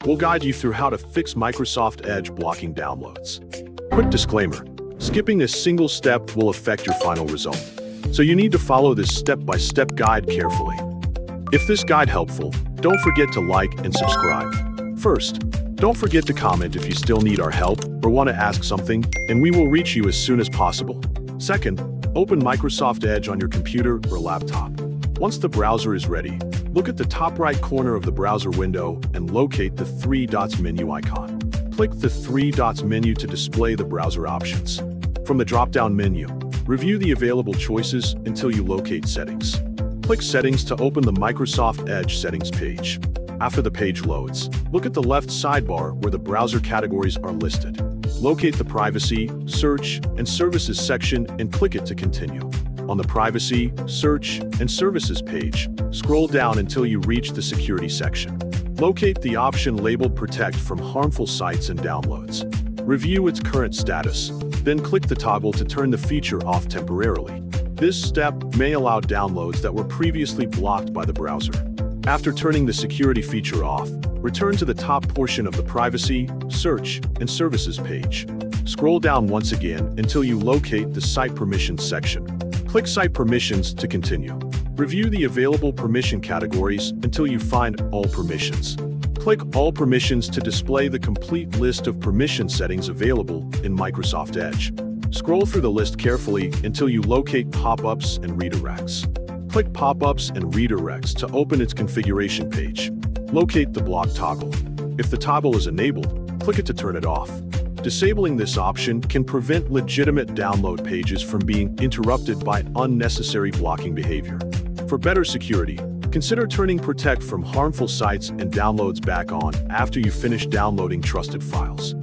we'll guide you through how to fix Microsoft Edge blocking downloads. Quick disclaimer, skipping a single step will affect your final result, so you need to follow this step-by-step guide carefully. If this guide helpful, don't forget to like and subscribe. First, don't forget to comment if you still need our help or want to ask something, and we will reach you as soon as possible. Second, open Microsoft Edge on your computer or laptop. Once the browser is ready, look at the top right corner of the browser window and locate the three dots menu icon. Click the three dots menu to display the browser options. From the drop-down menu, review the available choices until you locate Settings. Click Settings to open the Microsoft Edge settings page. After the page loads, look at the left sidebar where the browser categories are listed. Locate the Privacy, Search, and Services section and click it to continue. On the Privacy, Search, and Services page, scroll down until you reach the Security section. Locate the option labeled Protect from harmful sites and downloads. Review its current status, then click the toggle to turn the feature off temporarily. This step may allow downloads that were previously blocked by the browser. After turning the security feature off, return to the top portion of the Privacy, Search, and Services page. Scroll down once again until you locate the Site Permissions section. Click Site Permissions to continue. Review the available permission categories until you find All Permissions. Click All Permissions to display the complete list of permission settings available in Microsoft Edge. Scroll through the list carefully until you locate pop-ups and redirects. Click Pop-ups and Redirects to open its configuration page. Locate the block toggle. If the toggle is enabled, click it to turn it off. Disabling this option can prevent legitimate download pages from being interrupted by unnecessary blocking behavior. For better security, consider turning Protect from harmful sites and downloads back on after you finish downloading trusted files.